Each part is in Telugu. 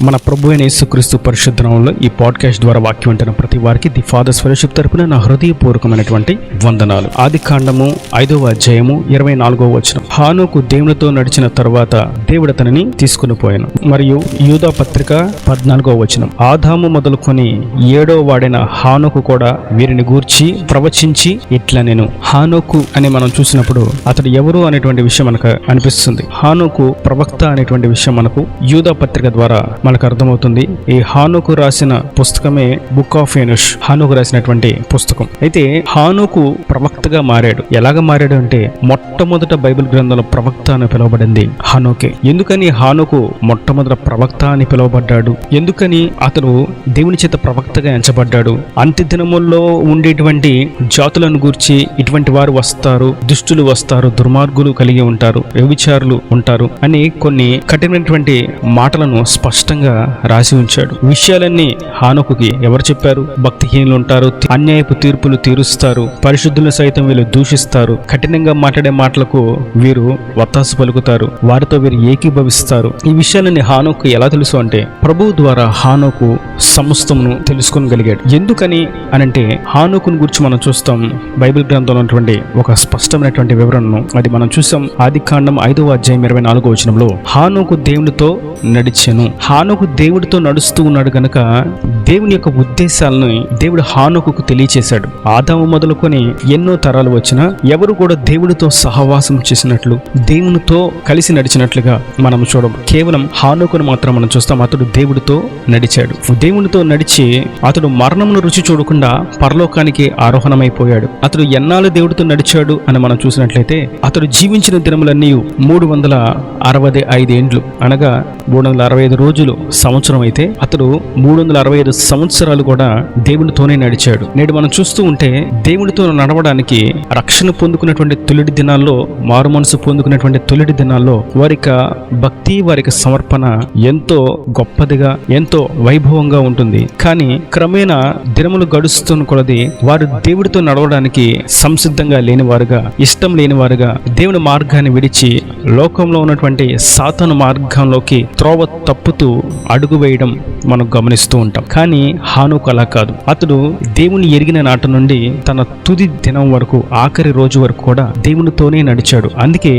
మన ప్రభు అయిన యేసుక్రీస్తు పరిశుద్ధ నామములో ఈ పాడ్కాస్ట్ ద్వారా వాక్యం వింటున్న ప్రతి వారికి ది ఫాదర్స్ ఫెలోషిప్ తరపున నా హృదయపూర్వకమైనటువంటి వందనాలు. ఆదికాండము 5వ అధ్యాయము 24వ వచనం. హానోకు దేవునితో నడిచిన తరువాత దేవుడు అతనిని తీసుకుని పోయాను. మరియు యూదా పత్రిక 14వ వచనం. ఆదాము మొదలుకొని 7వ వాడైన హానోకు కూడా వీరిని గూర్చి ప్రవచించి ఇట్లా నేను. హానోకు అని మనం చూసినప్పుడు అతడు ఎవరు అనేటువంటి విషయం మనకు అనిపిస్తుంది. హానోకు ప్రవక్త అనేటువంటి విషయం మనకు యూదా పత్రిక ద్వారా మనకు అర్థమవుతుంది. ఈ హానోకు రాసిన పుస్తకమే బుక్ ఆఫ్ ఎనోష్, హానోకు రాసినటువంటి పుస్తకం. అయితే హానోకు ప్రవక్తగా మారాడు. ఎలాగ మారాడు అంటే మొట్టమొదట బైబిల్ గ్రంథంలో ప్రవక్త అని పిలువబడింది హానోకే. ఎందుకని హానోకు మొట్టమొదట ప్రవక్త అని పిలువబడ్డాడు? ఎందుకని అతను దేవుని చేత ప్రవక్తగా ఎంచబడ్డాడు? అంత్య దినముల్లో ఉండేటువంటి జాతులను గూర్చి ఇటువంటి వారు వస్తారు, దుష్టులు వస్తారు, దుర్మార్గులు కలిగి ఉంటారు, వ్యభిచారులు ఉంటారు అని కొన్ని కఠినమైనటువంటి మాటలను స్పష్టంగా రాసి ఉంచాడు. విషయాలన్నీ హానోకుకి ఎవరు చెప్పారు? భక్తిహీనులు ఉంటారు, అన్యాయపు తీర్పులు తీరుస్తారు, పరిశుద్ధులను సైతం వీళ్ళు దూషిస్తారు, కఠినంగా మాట్లాడే మాటలకు వీరు వత్తాసు పలుకుతారు, వారితో వీరు ఏకీభవిస్తారు. ఈ విషయాలన్నీ హానోకు ఎలా తెలుసు అంటే ప్రభువు ద్వారా హానోకు సమస్తమును తెలుసుకోగలిగాడు. ఎందుకని అనంటే హానోకుని గురించి మనం చూస్తాం బైబిల్ గ్రంథంలో ఉన్నటువంటి ఒక స్పష్టమైనటువంటి వివరణను. అది మనం చూసాం ఆదికాండం 5వ అధ్యాయం 24వ వచనంలో. హానోకు దేవునితో నడిచెను. హానోకు దేవుడితో నడుస్తూ ఉన్నాడు గనక దేవుని యొక్క ఉద్దేశాలను దేవుడు హానోకుకు తెలియచేశాడు. ఆదాము మొదలుకొని ఎన్నో తరాలు వచ్చినా ఎవరు కూడా దేవుడితో సహవాసం చేసినట్లు, దేవునితో కలిసి నడిచినట్లుగా మనం చూడం. కేవలం హానోకును మాత్రం మనం చూస్తాం. అతడు దేవుడితో నడిచాడు. దేవునితో నడిచి అతడు మరణమును రుచి చూడకుండా పరలోకానికి ఆరోహణమైపోయాడు. అతడు ఎన్నాళ్ళు దేవుడితో నడిచాడు అని మనం చూసినట్లయితే అతడు జీవించిన దినములన్నీ 365 ఏండ్లు, అనగా 365 రోజులు సంవత్సరం. అయితే అతడు 365 సంవత్సరాలు కూడా దేవునితోనే నడిచాడు. నేడు మనం చూస్తూ ఉంటే దేవునితో నడవడానికి రక్షణ పొందుకున్నటువంటి తొలిటి దినాల్లో, మారు మనసు పొందుకున్నటువంటి తొలిటి దినాల్లో వారిక భక్తి, వారికి సమర్పణ ఎంతో గొప్పదిగా, ఎంతో వైభవంగా ఉంటుంది. కానీ క్రమేణా దినములు గడుస్తున్న కొలది వారు దేవుడితో నడవడానికి సంసిద్ధంగా లేనివారుగా, ఇష్టం లేనివారుగా దేవుని మార్గాన్ని విడిచి లోకంలో ఉన్నటువంటి సాతాను మార్గంలోకి త్రోవ తప్పుతూ అడుగు వేయడం మనం గమనిస్తూ ఉంటాం. కానీ హానోకు అలా కాదు. అతడు దేవుని ఎరిగిన నాటి నుండి తన తుది దినం వరకు, ఆఖరి రోజు వరకు కూడా దేవునితోనే నడిచాడు. అందుకే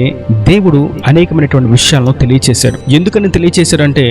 దేవుడు అనేకమైనటువంటి విషయాలను తెలియచేశాడు. ఎందుకని తెలియచేశాడంటే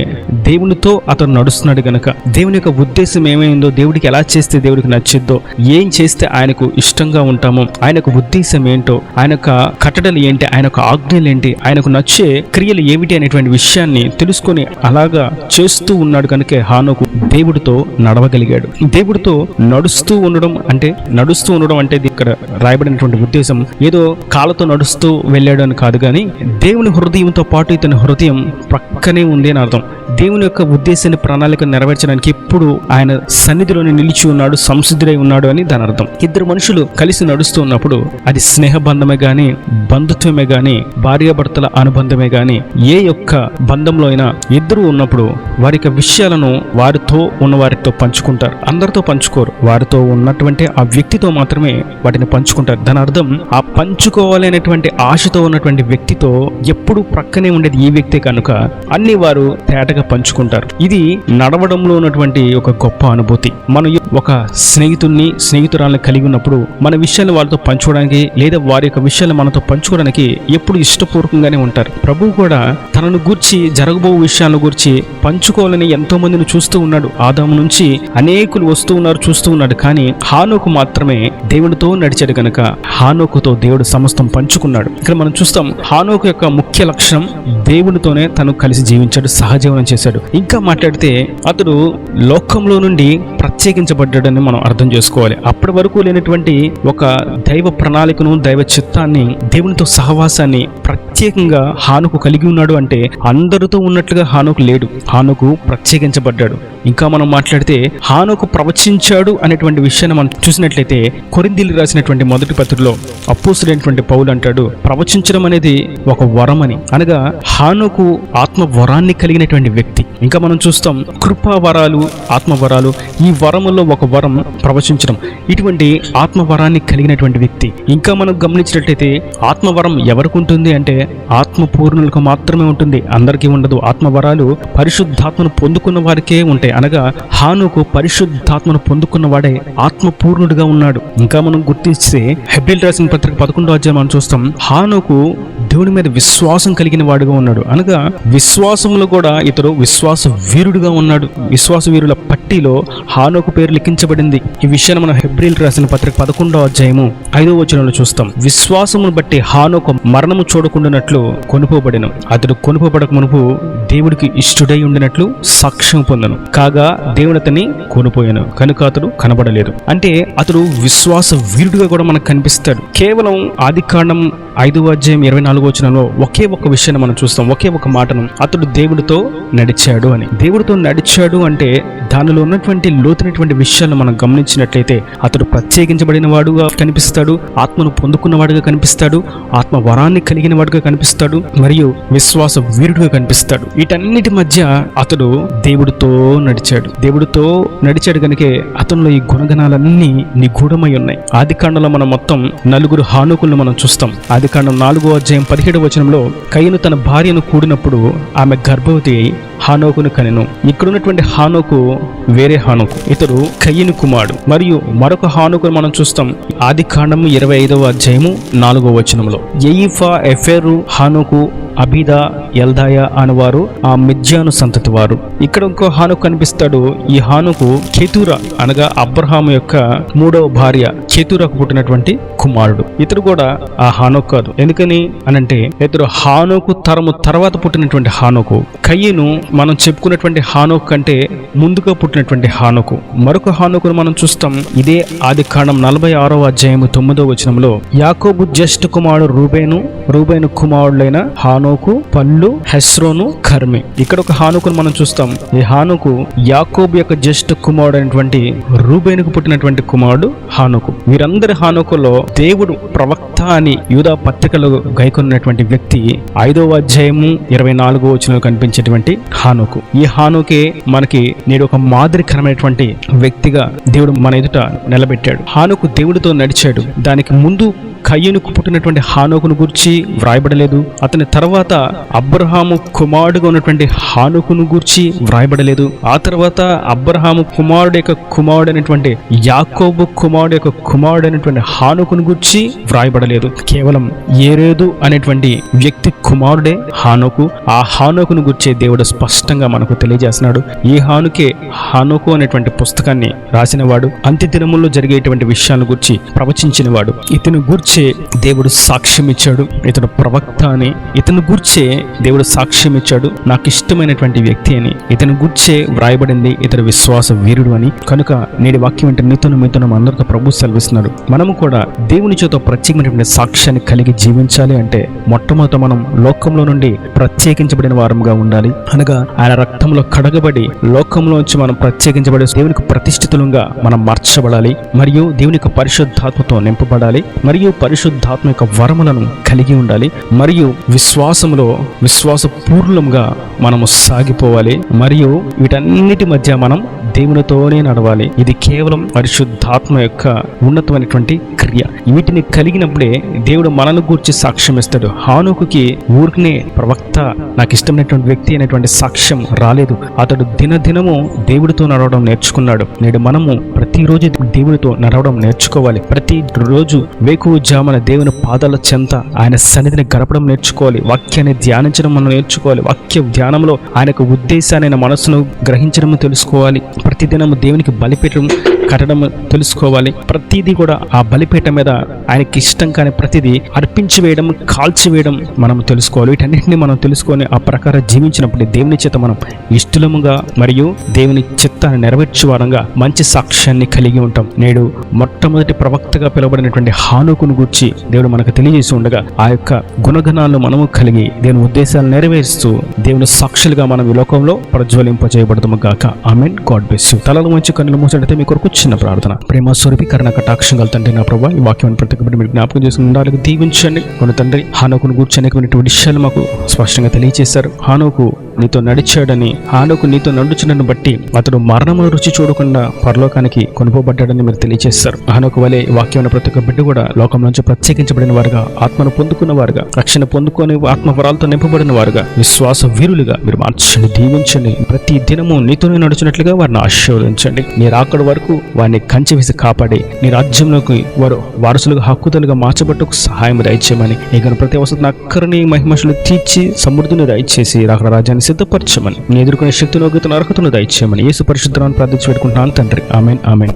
దేవునితో అతను నడుస్తున్నాడు గనక. దేవుని యొక్క ఉద్దేశం ఏమైందో, దేవుడికి ఎలా చేస్తే దేవుడికి నచ్చిద్దో, ఏం చేస్తే ఆయనకు ఇష్టంగా ఉంటామో, ఆయనకు ఉద్దేశం ఏంటో, ఆయన యొక్క కట్టడలు ఏంటి, ఆయన యొక్క ఆజ్ఞలు ఏంటి, ఆయనకు నచ్చే క్రియలు ఏమిటి అనేటువంటి విషయాన్ని తెలుసుకొని అలాగా చేస్తూ ఉన్నాడు కనుక హానోకు దేవుడితో నడవగలిగాడు. దేవుడితో నడుస్తూ ఉండడం అంటే ఇక్కడ రాయబడినటువంటి ఉద్దేశం ఏదో కాళ్ళతో నడుస్తూ వెళ్ళాడు అని కాదు, కానీ దేవుని హృదయంతో పాటు ఇతని హృదయం ప్రక్కనే ఉంది అని అర్థం. దేవుని యొక్క ఉద్దేశాన్ని, ప్రణాళిక నెరవేర్చడానికి ఎప్పుడు ఆయన సన్నిధిలోనే నిలిచి ఉన్నాడు, సంసిద్ధుడై ఉన్నాడు అని దాని అర్థం. ఇద్దరు మనుషులు కలిసి నడుస్తూ ఉన్నప్పుడు అది స్నేహబంధమే గాని, బంధుత్వమే గాని, భార్యాభర్తల అనుబంధమే గాని, ఏ యొక్క బంధంలో అయినా ఇద్దరు ఉన్నప్పుడు వారి యొక్క విషయాలను వారితో ఉన్న వారితో పంచుకుంటారు. అందరితో పంచుకోరు. వారితో ఉన్నటువంటి ఆ వ్యక్తితో మాత్రమే వాటిని పంచుకుంటారు. దాని అర్థం ఆ పంచుకోవాలి అనేటువంటి ఆశతో ఉన్నటువంటి వ్యక్తితో ఎప్పుడు ప్రక్కనే ఉండేది ఈ వ్యక్తి కనుక అన్ని వారు తేటగా పంచుకుంటారు. ఇది నడవడంలో ఉన్నటువంటి ఒక గొప్ప అనుభూతి. మనం ఒక స్నేహితురాలను కలిగి ఉన్నప్పుడు మన విషయాన్ని వాళ్ళతో పంచుకోవడానికి, లేదా వారి యొక్క విషయాలు మనతో పంచుకోవడానికి ఎప్పుడు ఇష్టపూర్వకంగానే ఉంటారు. ప్రభువు కూడా తనను గూర్చి, జరగబో విషయాలను గూర్చి పంచుకోవాలని ఎంతో మందిని చూస్తూ ఉన్నాడు. ఆదాము నుంచి అనేకులు వస్తూ ఉన్నారు, చూస్తూ ఉన్నాడు. కానీ హానోకు మాత్రమే దేవునితో నడిచాడు కనుక హానోకుతో దేవుడు సమస్తం పంచుకున్నాడు. ఇక్కడ మనం చూస్తాం హానోకు యొక్క ముఖ్య లక్షణం దేవునితోనే తను కలిసి జీవించాడు, సహజీవనం చేశాడు. ఇంకా మాట్లాడితే అతడు లోకంలో నుండి ప్రత్యేకించబడ్డాడని మనం అర్థం చేసుకోవాలి. అప్పటి వరకు లేనటువంటి ఒక దైవ ప్రణాళికను, దైవ చిత్తాన్ని, దేవునితో సహవాసాన్ని ప్రత్యేకంగా హానోకు కలిగి ఉన్నాడు. అంటే అందరితో ఉన్నట్లుగా హానోకు లేడు. హానోకు ప్రత్యేకించబడ్డాడు. ఇంకా మనం మాట్లాడితే హానోకు ప్రవచించాడు అనేటువంటి విషయాన్ని మనం చూసినట్లయితే కొరింథీయులకు రాసినటువంటి మొదటి పత్రికలో అపోస్తలుడైనటువంటి పౌలు అంటాడు, ప్రవచించడం అనేది ఒక వరం అని. అనగా హానోకు ఆత్మ వరాన్ని కలిగినటువంటి వ్యక్తి. ఇంకా మనం చూస్తాం కృపావరాలు, ఆత్మవరాలు. ఈ వరముల్లో ఒక వరం ప్రవచించడం. ఇటువంటి ఆత్మవరాన్ని కలిగినటువంటి వ్యక్తి. ఇంకా మనం గమనించినట్లయితే ఆత్మవరం ఎవరికి ఉంటుంది అంటే ఆత్మపూర్ణులకు మాత్రమే ఉంటుంది, అందరికీ ఉండదు. ఆత్మవరాలు పరిశుద్ధాత్మను పొందుకున్న వారికే ఉంటాయి. అనగా హానోకు పరిశుద్ధాత్మను పొందుకున్న వాడే ఆత్మపూర్ణుడిగా ఉన్నాడు. ఇంకా మనం గుర్తిస్తే హెబ్రీయులకు రాసిన పత్రిక 11వ అధ్యాయం మనం చూస్తాం, హానోకు దేవుని మీద విశ్వాసం కలిగిన వాడుగా ఉన్నాడు. అనగా విశ్వాసంలో కూడా ఇతడు విశ్వాస వీరుడుగా ఉన్నాడు. విశ్వాస వీరుల పట్టిలో హానోకు పేరు లిఖించబడింది. ఈ విషయాన్ని మనం హెబ్రీయులకు రాసిన పత్రిక 11వ అధ్యాయము 5వ వచనంలో చూస్తాం. విశ్వాసమును బట్టి హానోకు మరణము చూడకుండానట్లు కొనుపోబడెను. అతడు కొనుపోబడక మునుపు దేవుడికి ఇష్టుడై ఉండినట్లు సాక్ష్యం పొందను. కాగా దేవుడు అతన్ని కొనుపోయాను కనుక అతడు కనబడలేదు. అంటే అతడు విశ్వాస వీరుడుగా కూడా మనకు కనిపిస్తాడు. కేవలం ఆదికాండం 5వ అధ్యాయం 24వ వచనంలో ఒకే ఒక విషయాన్ని మనం చూస్తాం, ఒకే ఒక మాటను, అతడు దేవుడితో నడిచాడు అని. దేవుడితో నడిచాడు అంటే దానిలో ఉన్నటువంటి లోతైనటువంటి విషయాలను మనం గమనించినట్లయితే అతడు ప్రత్యేకించబడిన వాడుగా కనిపిస్తాడు, ఆత్మను పొందుకున్న వాడుగా కనిపిస్తాడు, ఆత్మ వరాన్ని కలిగిన వాడుగా కనిపిస్తాడు, మరియు విశ్వాస వీరుడుగా కనిపిస్తాడు. వీటన్నిటి మధ్య అతడు దేవుడితో నడిచాడు కనుకే అతనిలో ఈ గుణగణాలన్నీ నిగూఢమై ఉన్నాయి. ఆదికాండంలో మనం మొత్తం 4 హానోకులను మనం చూస్తాం. ఆదికాండం 4వ అధ్యాయం 17వ వచనంలో కయీను తన భార్యను కూడినప్పుడు ఆమె గర్భవతి హానోకును కనెను. ఇక్కడున్నటువంటి హానోకు వేరే హానోకు, ఇతడు కయీను కుమారుడు. మరియు మరొక హానోకును మనం చూస్తాం ఆదికాండము 25వ అధ్యాయము 4వ వచనంలో. ఎయిఫా, ఎఫెరు, హానోకు, అబీదా, ఎల్దాయా అనేవారు ఆ మిద్యాను సంతతి వారు. ఇక్కడ ఇంకో హానోకు కనిపిస్తాడు. ఈ హానోకు కెతూరా అనగా అబ్రహాము యొక్క 3వ భార్య కెతూరాకు పుట్టినటువంటి కుమారుడు. ఇతడు కూడా ఆ హానోకు కాదు. ఎందుకని అనంటే ఇతడు హానోకు తరము తర్వాత పుట్టినటువంటి హానోకు. కయీను మనం చెప్పుకున్నటువంటి హానోకు కంటే ముందుగా పుట్టినటువంటి హానోకు. మరొక హానోకును మనం చూస్తాం ఇదే ఆదికాండం 46వ అధ్యాయము 9వ వచనంలో. యాకోబు జ్యేష్ఠ కుమారుడు రూబేను కుమారుడైన హానోకు, పల్లు, హెస్రోను, కర్మి. ఇక్కడ ఒక హానోకును మనం చూస్తాం. ఈ హానోకు యాకోబు యొక్క జ్యేష్ఠ కుమారుడు అయినటువంటి రూబేనుకు పుట్టినటువంటి కుమారుడు హానోకు. వీరందరి హానోకులో దేవుడు ప్రవక్త అని యూదా పత్రికలో గైకొన్నటువంటి వ్యక్తి 5వ అధ్యాయము 24వ వచనంలో కనిపించేటువంటి హానోకు. ఈ హానోకే మనకి నేడు ఒక మాదిరికరమైనటువంటి వ్యక్తిగా దేవుడు మన ఎదుట నిలబెట్టాడు. హానోకు దేవుడితో నడిచాడు. దానికి ముందు కయీనుకు పుట్టినటువంటి హానోకును గురించి వ్రాయబడలేదు. అతని తర్వాత అబ్రహాము కుమారుడుగా ఉన్నటువంటి హానోకును గురించి వ్రాయబడలేదు. ఆ తర్వాత అబ్రహాము కుమారుడు యొక్క కుమారుడైనటువంటి యాకోబు కుమారుడు యొక్క కుమారుడైనటువంటి హానోకును గురించి వ్రాయబడలేదు. కేవలం ఏరేదు అనేటువంటి వ్యక్తి కుమారుడే హానోకు. ఆ హానోకును గురించి దేవుడు స్పష్టంగా మనకు తెలియజేస్తున్నాడు. ఈ హానోకు అనేటువంటి పుస్తకాన్ని రాసినవాడు, అంత్య దినముల్లో జరిగేటువంటి విషయాల గురించి ప్రవచించినవాడు. ఇతను గూర్చే దేవుడు సాక్ష్యం ఇచ్చాడు. ఇతడు ప్రవక్త అని. ఇతను గూర్చే దేవుడు సాక్ష్యం ఇచ్చాడు, నాకు ఇష్టమైనటువంటి వ్యక్తి అని. ఇతను గూర్చే వ్రాయబడింది ఇతడు విశ్వాస వీరుడు అని. కనుక నేటి వాక్యం అంటే మీతోనూ అందరితో ప్రభు సెలవిస్తున్నాడు. మనము కూడా దేవుని చేత ప్రత్యేకమైనటువంటి సాక్ష్యాన్ని కలిగి జీవించాలి అంటే మొట్టమొదట మనం లోకంలో నుండి ప్రత్యేకించబడిన వారంగా ఉండాలి. అనగా ఆయన రక్తంలో కడగబడి లోకంలోంచి మనం ప్రత్యేకించబడి దేవునికి ప్రతిష్ఠితులుగా మనం మార్చబడాలి. మరియు దేవునికి పరిశుద్ధాత్మతో నింపబడాలి. మరియు పరిశుద్ధాత్మ యొక్క వరములను కలిగి ఉండాలి. మరియు విశ్వాసపూర్ణంగా మనము సాగిపోవాలి. మరియు వీటన్నిటి మధ్య మనం దేవునితోనే నడవాలి. ఇది కేవలం పరిశుద్ధాత్మ యొక్క ఉన్నతమైనటువంటి క్రియ. వీటిని కలిగినప్పుడే దేవుడు మనల్ని గూర్చి సాక్ష్యం ఇస్తాడు. హానోకుకి ఊరికనే ప్రవక్త, నాకు ఇష్టమైనటువంటి వ్యక్తి అనేటువంటి సాక్ష్యం రాలేదు. అతడు దినదినము దేవుడితో నడవడం నేర్చుకున్నాడు. నేడు మనము ప్రతిరోజు దేవుడితో నడవడం నేర్చుకోవాలి. ప్రతిరోజు వేకువజామున దేవుని పాదాల చెంత ఆయన సన్నిధిని గడపడం నేర్చుకోవాలి. వాక్యాన్ని ధ్యానించడం మనం నేర్చుకోవాలి. వాక్య ధ్యానంలో ఆయనకు ఉద్దేశాన్ని మనసును గ్రహించడం తెలుసుకోవాలి. ప్రతిదినము దేవునికి బలిపీఠం కట్టడం తెలుసుకోవాలి. ప్రతిదీ కూడా ఆ బలిపీఠం మీద ఆయనకి ఇష్టం కాని ప్రతిదీ అర్పించివేయడం, కాల్చివేయడం మనం తెలుసుకోవాలి. వీటన్నింటినీ మనం తెలుసుకొని ఆ ప్రకారం జీవించినప్పుడు దేవుని చేత మనం ఇష్టముగా మరియు దేవుని చిత్తాన్ని నెరవేర్చే వారంగా మంచి సాక్ష్యాన్ని కలిగి ఉంటాం. నేడు మొట్టమొదటి ప్రవక్తగా పిలువబడినటువంటి హానోకును గూర్చి దేవుడు మనకు తెలియజేసి ఉండగా ఆ యొక్క గుణగణాలను మనము కలిగి దేవుని ఉద్దేశాలు నెరవేరుస్తూ దేవుని సాక్షులుగా మనం ఈ లోకంలో ప్రజ్వలింపజేయబడతాము గాక. ఆమేన్. God bless you. తలలు వంచి కన్నులు మూసినట్లయితే మీ కొరకు చిన్న ప్రార్థన. ప్రేమ స్వరూపి కరుణ కటాక్షం గల తండ్రి నా ప్రభువా, ఈ వాక్యాన్ని ప్రతిబడి మీరు జ్ఞాపకం చేసుకుని ఉండాలని దీవించండి. కొన్ని తండ్రి హానోకును గూర్చి అనేకమైనటువంటి విషయాలు మాకు స్పష్టంగా తెలియజేశారు. హానోకు నీతో నడిచాడని, హానోకు నీతో నడుచునని బట్టి అతడు మరణమును రుచి చూడకుండా పరలోకానికి కొనుపోబడ్డాడని మీరు తెలియజేస్తారు. హానోకు వలె వాక్యమైన ప్రతి ఒక్క బిడ్డ కూడా లోకం నుంచి ప్రత్యేకించబడిన వారుగా, ఆత్మను పొందుకున్న వారుగా, రక్షణ పొందుకొని ఆత్మవరాలతో నింపబడిన వారుగా, విశ్వాస వీరులుగా మీరు మార్చండి, దీవించండి. ప్రతి దినము నీతోనే నడుచున్నట్లుగా వారిని ఆశీర్వదించండి. నీ రాకడ వరకు వారిని కంచె వేసి కాపాడి నీ రాజ్యంలోకి వారు వారసులుగా, హక్కుదారులుగా మార్చబట్టుకు సహాయం దయచేయమని, నీకు ప్రతి అవసరం అక్కరని మహిమశలు తీర్చి సమృద్ధిని దయచేసి అక్కడ రాజ్యాన్ని సిద్ధపరచమని, నీ ఎదుర్కొనే శక్తిని, అర్హతను దయచేయమని యేసు పరిశుద్ధ నామమున ప్రార్థించి పెట్టుకుంటున్నాను తండ్రి. ఆమేన్, ఆమేన్.